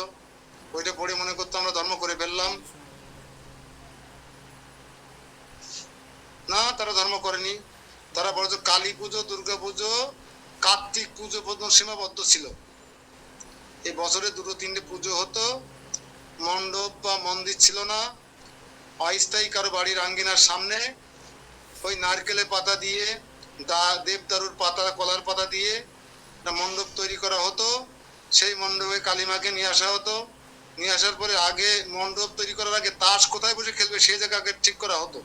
ওইটা পড়ে মনে করতো আমরা ধর্ম করে ফেললাম। না, তারা ধর্ম করেনি। তারা বড় কালী পুজো, দুর্গা পুজো, কার্তিক পুজো পর্যন্ত সীমাবদ্ধ ছিল। এই বছরে 2-3টে পুজো হতো, মণ্ডপ বা মন্দির ছিল না, অস্থায়ী কারো বাড়ির আঙ্গিনার সামনে ওই নারকেলের পাতা দিয়ে, দেবদারুর পাতা, কলার পাতা দিয়ে মণ্ডপ তৈরি করা হতো। সেই মণ্ডপে কালীমাকে নিয়ে আসা হতো। নিয়ে আসার পরে আগে মণ্ডপ তৈরি করার আগে তাস কোথায় বসে খেলবে সেই জায়গা আগে ঠিক করা হতো।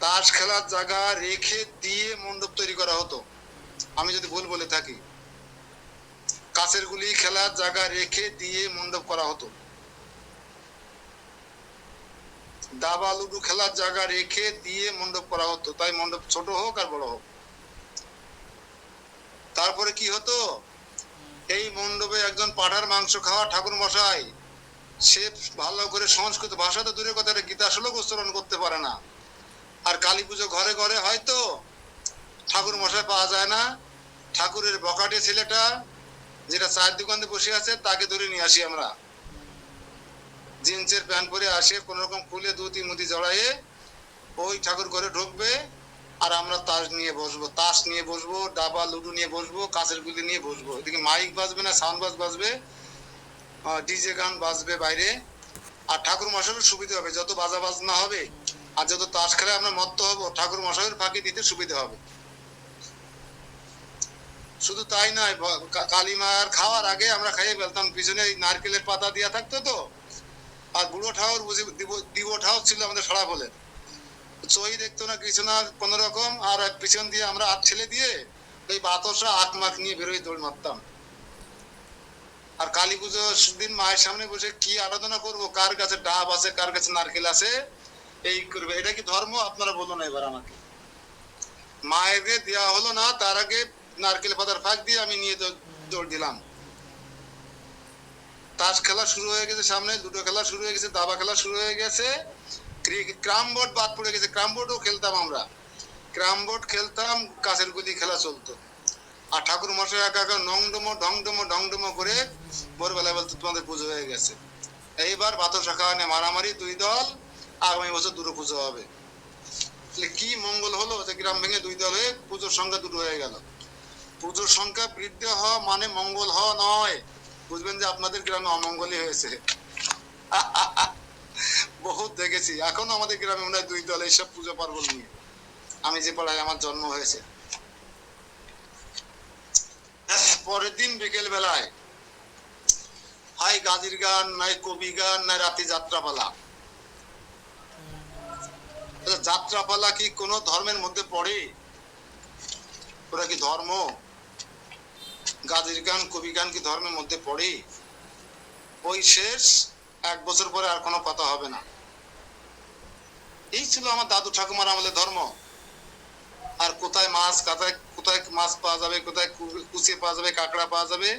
তাস খেলার জায়গা রেখে দিয়ে মণ্ডপ তৈরি করা হতো, আমি যদি ভুল বলে থাকি। কাছের গুলি খেলার জায়গা রেখে দিয়ে মণ্ডপ করা হতো। দাবা লুডু খেলার জায়গা রেখে দিয়ে মণ্ডপ করা হতো, তাই মণ্ডপ ছোট হোক আর বড় হোক। তারপরে কি হতো, এই মণ্ডপে একজন পাঠার মাংস খাওয়া ঠাকুর মশাই, সে ভালো করে সংস্কৃত ভাষা তো দূরের কথা, গীতা শ্লোক উচ্চারণ করতে পারে না। আর কালী পুজো ঘরে ঘরে হয়তো ঠাকুর মশাই পাওয়া যায় না, ঠাকুরের বকাটে ছেলেটা যেটা চায়ের দোকানে বসে আছে তাকে ধরে নিয়ে আসি আমরা। জিন্সের প্যান্ট পরে আসে, কোন রকম খুলে দুটি মুদি জড়াইয়ে ওই ঠাকুর ঘরে ঢুকবে, আর আমরা তাস নিয়ে বসবো, তাস নিয়ে বসবো, ডাবা লুডু নিয়ে বসবো, কাঁচের গুলি নিয়ে বসবো। এদিকে মাইক বাজবে না, সাউন্ড বাজবে, ডিজে গান বাজবে বাইরে। আর ঠাকুর মশাইয়ের সুবিধা হবে, যত বাজা বাজনা হবে আর যত তাস খেলে আমরা মত্ত হবো, ঠাকুর মশাইয়ের ফাঁকি দিতে সুবিধা হবে। শুধু তাই নয়, কালীমার খাওয়ার আগে আমরা খাইয়ে ফেলতাম, পিছনে নারকেলের পাতা দিয়া থাকতো তো। আর বুড়ো ঠাকুর বুঝি দিব ঠাকুর ছিল আমাদের সারা বলে, চই দেখতো না কিছু না কোন রকম, আর পিছন দিয়ে আমরা হাত ছেলে দিয়ে ওই বাতাসা আখ মাখ নিয়ে বেরোই দৌড় মারতাম। আর কালী পুজোর দিন মায়ের সামনে বসে কি আরাধনা করব, কার কাছে ডাব আছে, কার কাছে নারকেল আছে, এই করবে। এটা কি ধর্ম? আপনারা বলুন এবার আমাকে। মায়ের দেওয়া হলো না, তার আগে নারকেল পাতার ফাঁক দিয়ে আমি নিয়ে দৌড় দিলাম। তাস খেলা শুরু হয়ে গেছে, সামনে লুডো খেলা শুরু হয়ে গেছে, দাবা খেলা শুরু হয়ে গেছে, ক্রাম বোর্ড বাদ পড়ে গেছে। ক্রাম বোর্ডও খেলতাম আমরা, ক্রাম বোর্ড খেলতাম, কাছের গুলি খেলা চলতো। আর ঠাকুর মশাই একা একা নংডমো ঢংডমো ঢংডমো করে ভোরবেলায় বলতো তোমাদের পুজো হয়ে গেছে। এইবার বাতাসা খাওয়া নিয়ে মারামারি, 2 দল, আগামী বছর 2 পুজো হবে। কি মঙ্গল হলো যে গ্রাম ভেঙে 2 দল হয়ে পুজোর সংখ্যা 2 হয়ে গেল। পুজোর সংখ্যা বৃদ্ধি হওয়া মানে মঙ্গল হওয়া নয়, বুঝবেন যে আপনাদের গ্রামে অমঙ্গলই হয়েছে। বহুত দেখেছি, এখনো আমাদের গ্রামে মনে হয় 2 দল এইসব পুজো পার্বণ নিয়ে। আমি যে পাড়ায় আমার জন্ম হয়েছে, পরের দিন বিকেল বেলায় হয় গাজির গান, নাই কবি গান, নাই রাতে যাত্রাপালা। যাত্রাপালা কি কোনো ধর্মের মধ্যে পড়ে? ওরা কি ধর্ম? গাজির গান, কবি গান কি ধর্মের মধ্যে পড়ে? ওই শেষ, 1 বছর পরে আর কোনো কথা হবে না। এই ছিল আমার দাদু ঠাকুমার আমলের ধর্ম। আর কোথায় মাছ, কোথায় মাছ পাওয়া যাবে, কোথায় কুচে পাওয়া যাবে, কাঁকড়া পাওয়া যাবে,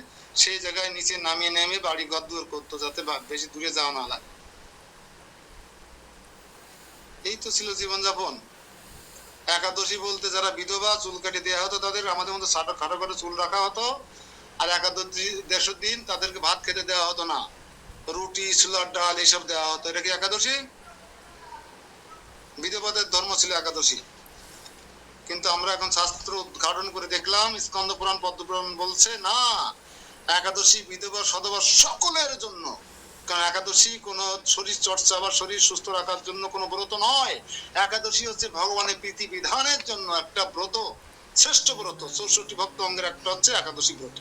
সেই জায়গায় নিচে নামিয়ে নেমে বাড়ি ঘর দূর করতো, যাতে বেশি দূরে যাওয়া না লাগে। এই তো ছিল জীবনযাপন। একাদশী বলতে যারা বিধবা চুল কেটে দেওয়া হতো তাদের, আমাদের মধ্যে খাটো খাটো চুল রাখা হতো, আর একাদশী 150 দিন তাদেরকে ভাত খেতে দেওয়া হতো না, রুটি ছোলার ডাল এইসব দেওয়া হতো। এটা কি একাদশী? বিধবাদের ধর্ম ছিল একাদশী। কিন্তু আমরা এখন শাস্ত্র উদ্ঘাটন করে দেখলাম, স্কন্দ পুরাণ পদ্মপুরাণ বলছে না, একাদশী বিধবা সধবা সকলের জন্য। কারণ একাদশী কোনো শরীর চর্চা বা শরীর সুস্থ রাখার জন্য কোনো ব্রত নয়। একাদশী হচ্ছে ভগবানের প্রীতি বিধানের জন্য একটা ব্রত, শ্রেষ্ঠ ব্রত। 64 ভক্ত অঙ্গের একটা হচ্ছে একাদশী ব্রত।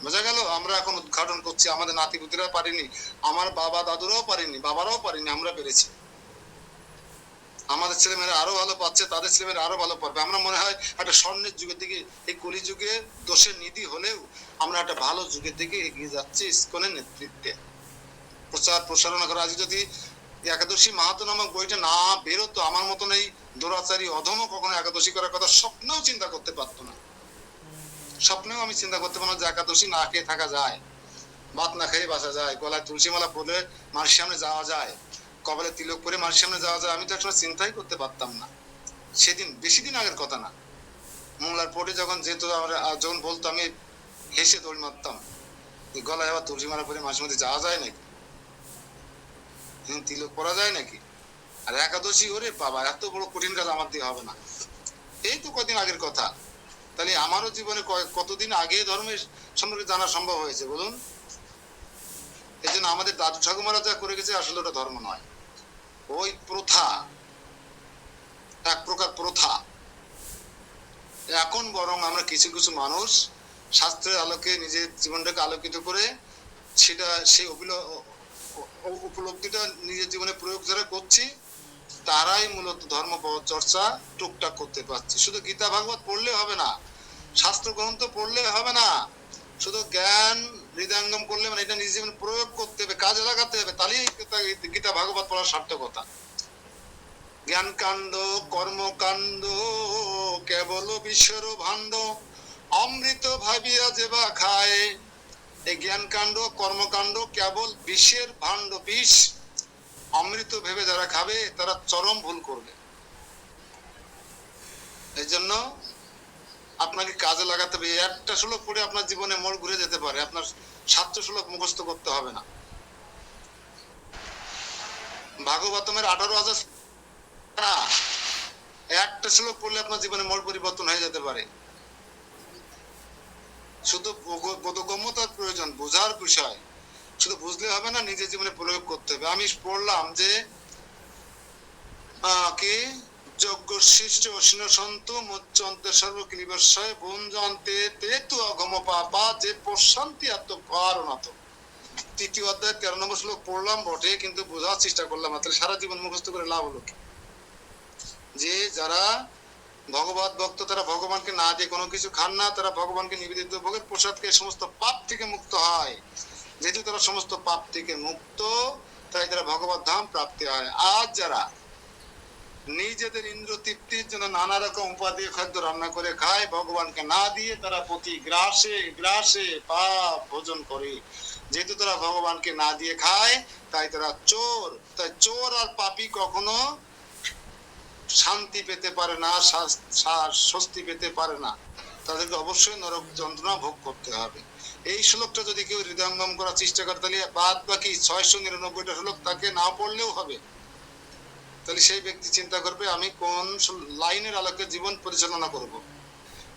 বোঝা গেল? আমরা এখন উদ্ঘাটন করছি, আমাদের নাতিপুতিরা পারেনি, আমার বাবা দাদুরাও পারেনি, বাবারাও পারেনি, আমরা পেরেছি। আমাদের ছেলেমেয়েরা আরো ভালো পাচ্ছে, তাদের ছেলেমেয়েরা আরো ভালো পারবে। আমরা মনে হয় একটা স্বর্ণের যুগের দিকে, এই কলি যুগে দোষের নিধি হলেও আমরা একটা ভালো যুগের দিকে এগিয়ে যাচ্ছি ইসকনের নেতৃত্বে। প্রচার প্রসারণা করা, আজ যদি একাদশী মাহাতো নামক বইটা না বেরোতো, আমার মতন এই দুরাচারী অধম কখনো একাদশী করার কথা স্বপ্নেও চিন্তা করতে পারতো না। স্বপ্নেও আমি চিন্তা করতে পারলাম যে একাদশী না খেয়ে থাকা যায়, ভাত না খেয়ে বাঁচা যায়, গলায় তুলসী মালা পরে মানুষের সামনে যাওয়া যায়, কপালে তিলক করে মানুষের সামনে যাওয়া যায়। আমি তো একসময় চিন্তাই করতে পারতাম না। সেদিন, বেশি দিন আগের কথা না, মোংলার পোর্টে যখন যেত, আমরা যখন বলতো আমি হেসে দৌড় মারতাম, গলায় আবার তুলসী মালা পরে মাঝে মধ্যে যাওয়া যায় নাকি, তিলক পরা যায় নাকি, আর একাদশী, ওরে বাবা এত বড় কঠিন কাজ আমার দিয়ে হবে না। এই তো কদিন আগের কথা। তাহলে আমারও জীবনে কতদিন আগে ধর্মের সম্পর্কে জানা সম্ভব হয়েছে বলুন? এই জন্য আমাদের দাদু ঠাকুমারা যা করে গেছে আসলে ওটা ধর্ম নয়, ওই প্রথা, এক প্রকার প্রথা। এখন বরং আমরা কিছু কিছু মানুষ শাস্ত্রের আলোকে নিজের জীবনটাকে আলোকিত করে সেটা, সেই উপলব্ধিটা নিজের জীবনে প্রয়োগ যারা করছি, তারাই মূলত ধর্ম চর্চা টুকটাক করতে পারছে। শুধু গীতা ভাগবত পড়লে হবে না, শাস্ত্র গ্রন্থ পড়লে হবে না, শুধু জ্ঞান হৃদয়ঙ্গম করলে মানে, এটা নিজের জীবনে প্রয়োগ করতে হবে, কাজে লাগাতে হবে, তাহলেই গীতা ভাগবত পড়ার সার্থকতা। জ্ঞান কাণ্ড কর্মকাণ্ড কেবল বিশ্বের ভাণ্ড, অমৃত ভাবিয়া যেবা খায়। এই জ্ঞান কাণ্ড কর্মকাণ্ড কেবল বিশ্বের ভাণ্ড, বিষ অমৃত ভেবে যারা খাবে তারা চরম ভুল করবে। এই জন্য আপনাকে কাজে লাগাতে হবে। একটা শ্লোক পড়ে আপনার জীবনে মোড় ঘুরে যেতে পারে, আপনার 700 শ্লোক মুখস্থ করতে হবে না। ভাগবতমের 18,000 একটা শ্লোক পড়লে আপনার জীবনে মোড় পরিবর্তন হয়ে যেতে পারে। শুধু বোধগম্যতার প্রয়োজন, বোঝার বিষয়। শুধু বুঝলে হবে না, নিজের জীবনে প্রয়োগ করতে হবে। আমি পড়লাম যে কি যজ্ঞ শিষ্ট অশ্বিন সন্তু মুচ্চন্তে সর্বক্লিবর্ষয় ভুঞ্জন্তে তে তু অগম পাপা যে প্রশান্তি আত্মকারণাত। 3য় অধ্যায় 13 নম্বর শ্লোক পড়লাম বটে, কিন্তু বোঝার চেষ্টা করলাম না। তাহলে সারা জীবন মুখস্থ করে লাভ হলো কি? যে যারা ভগবত ভক্ত, তারা ভগবানকে না দিয়ে কোনো কিছু খান না, তারা ভগবানকে নিবেদিত ভোগের প্রসাদকে সমস্ত পাপ থেকে মুক্ত হয়। যেহেতু তারা সমস্ত পাপ থেকে মুক্ত, তাই তারা ভগবত ধাম প্রাপ্তি হয়। আর যারা নিজেদের ইন্দ্র তৃপ্তির জন্য নানা রকম উপাদেয় খাদ্য রান্না করে খায়, ভগবানকে না দিয়ে তারা প্রতি গ্রাসে গ্রাসে পাপ ভোজন করে। যেহেতু তারা ভগবানকে না দিয়ে খায়, তাই তারা চোর। তাই চোর আর পাপী কখনো শান্তি পেতে পারে না, স্বস্তি পেতে পারে না, তাদেরকে অবশ্যই নরক যন্ত্রণা ভোগ করতে হবে। এই শ্লোকটা যদি কেউ হৃদয়ঙ্গম করার চেষ্টা করে, তাহলে বাদ বাকি 699টা শ্লোক তাকে না পড়লেও হবে। তাহলে সেই ব্যক্তি চিন্তা করবে আমি কোন লাইনের আলোকে জীবন পরিচালনা করব।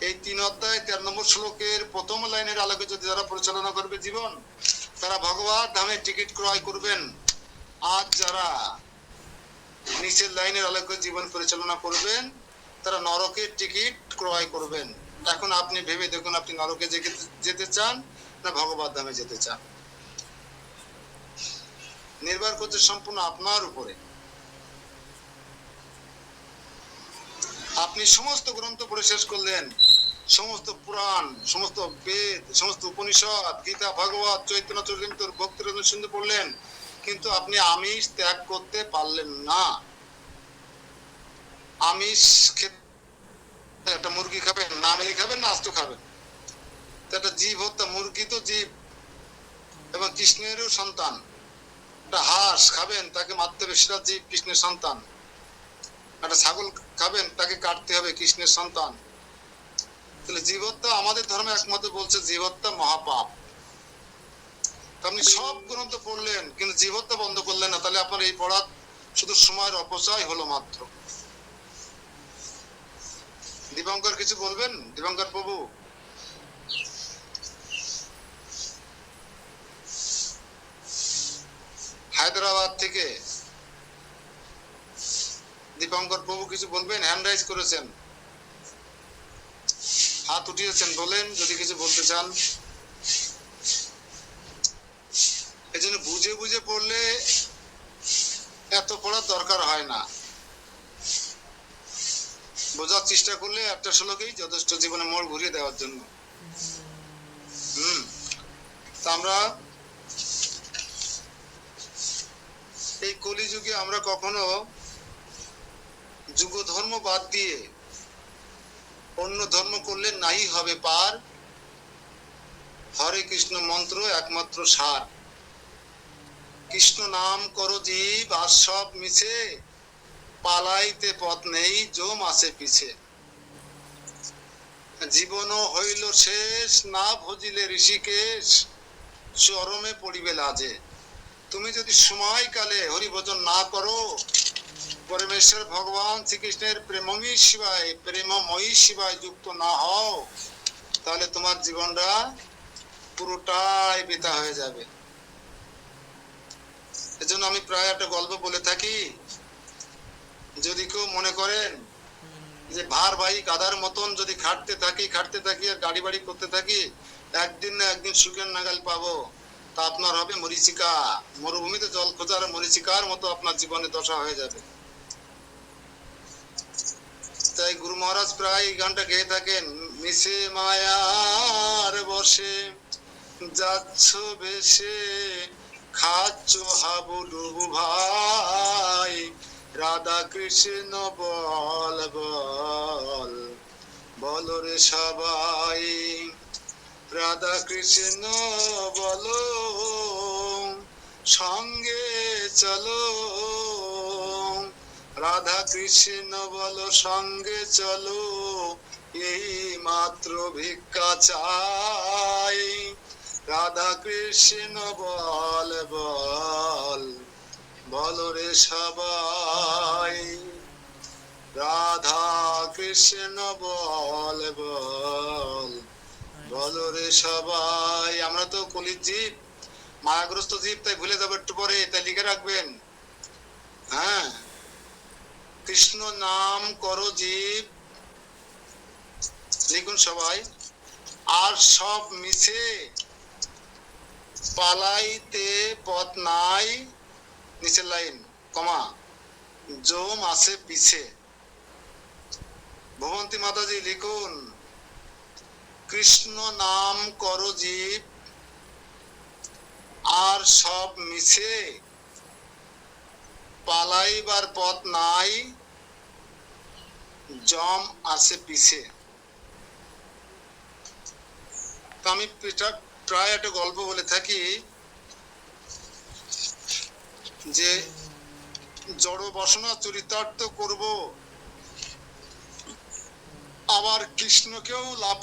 এই 3 অধ্যায় 13 নম্বর শ্লোকের প্রথম লাইনের আলোকে যদি যারা পরিচালনা করবে জীবন, তারা ভগবত ধামের টিকিট ক্রয় করবেন। আর যারা নিচের লাইনের আলোকে জীবন পরিচালনা করবেন, তারা নরকের টিকিট ক্রয় করবেন। এখন আপনি ভেবে দেখুন, আপনি নরকে যেতে চান না ভগবত ধামে যেতে চান? নির্ভর করছে সম্পূর্ণ আপনার উপরে। আপনি সমস্ত গ্রন্থ পড়ে শেষ করলেন, সমস্ত পুরাণ, সমস্ত বেদ, সমস্ত উপনিষদ, গীতা, ভাগবত, চৈতন্য চরিতামৃত, ভক্তি রত্ন সিন্ধু পড়লেন, কিন্তু আপনি আমিষ ত্যাগ করতে পারলেন না। আমিষ খেতে, একটা মুরগি খাবেন, না মেরে খাবেন না আস্ত খাবেন? একটা জীব হত্যা, মুরগি তো জীব এবং কৃষ্ণেরও সন্তান। একটা হাঁস খাবেন, তাকে মারতে হবে, সেটা জীব, কৃষ্ণের সন্তান। একটা ছাগল খাবেন, তাকে কাটতে হবে, কৃষ্ণের সন্তান। তাহলে জীবহত্যা আমাদের ধর্মে একমতে বলছে জীবহত্যা মহাপাপ। আপনি সব গ্রন্থ পড়লেন কিন্তু জীবহত্যা বন্ধ করলেন না, তাহলে আপনার এই পড়া শুধু সময়ের অপচয় হলো মাত্র। দীপঙ্কর কিছু বলবেন? দীপঙ্কর প্রভু। হায়দ্রাবাদ থেকে দীপঙ্কর প্রভু কিছু বলবেন? হ্যান্ড রাইজ করেছেন, হাত উঠিয়েছেন, বলেন যদি কিছু বলতে চান। এই জন্য বুঝে বুঝে পড়লে এত পড়ার দরকার হয় না, বোঝার চেষ্টা করলে একটা শ্লোকেই যথেষ্ট জীবনে মোড় ঘুরিয়ে দেওয়ার জন্য। তা আমরা এই কলিযুগে আমরা কখনো যুগ ধর্ম বাদ দিয়ে অন্য ধর্ম করলে নাই হবে পার। হরে কৃষ্ণ মন্ত্র একমাত্র সার। কৃষ্ণ নাম করো জীব আর সব মিছে, পালাইতে পথ নেই জম আছে পিছে। জীবন হইল শেষ, না ভজিলে ঋষিকেশ, চরমে পড়িবে লাজে। তুমি যদি সময়কালে হরিভজন না করো, পরমেশ্বর ভগবান শ্রীকৃষ্ণের প্রেমময়ী শিবায় যুক্ত না হও, তাহলে তোমার জীবনটা পুরোটাই বৃথা হয়ে যাবে। এজন্য আমি প্রায় একটা গল্প বলে থাকি, যদি কেউ মনে করেন যে ভার ভাই গাধার মতন যদি খাটতে থাকি আর গাড়ি বাড়ি করতে থাকি, একদিন না একদিন সুখের নাগাল পাবো, তা আপনার হবে মরীচিকা, মরুভূমিতে জল খোঁজার মরীচিকার মতো আপনার জীবনে দশা হয়ে যাবে। তাই গুরু মহারাজ প্রায় এই গানটা গেয়ে থাকেন, মিশে মায়ার বসে যাচ্ছ বেশে, খাচ্ছ হাবুডুবু ভাই, রাধা কৃষ্ণ বল বল, বল রে সবাই, রাধা কৃষ্ণ বলো সঙ্গে চলো, রাধা কৃষ্ণ বলো সঙ্গে চলো, এই মাত্র ভিক্ষা চাই, রাধা কৃষ্ণ বল বল, বল রে সবাই, রাধা কৃষ্ণ বল বল, বল রে সবাই। আমরা তো কলির জীব, মায়াগ্রস্ত জীব, তাই ভুলে যাবো একটু পরে, তাই লিখে রাখবেন। হ্যাঁ, কৃষ্ণ নাম করো জীব, লিখুন সবাই, আর সব মিছে, পালাইতে পথ নাই, নিচের লাইন কমা, জম আছে পিছে। ভবন্তী মাতাজি লিখুন, কৃষ্ণ নাম করো জীব, আর সব মিছে, পালাইবার পথ নাই, জম আছে পিছে। আমি প্রায় একটা গল্প বলে থাকি যে জড় বাসনা চরিতার্থ করব, আবার কৃষ্ণকেও লাভ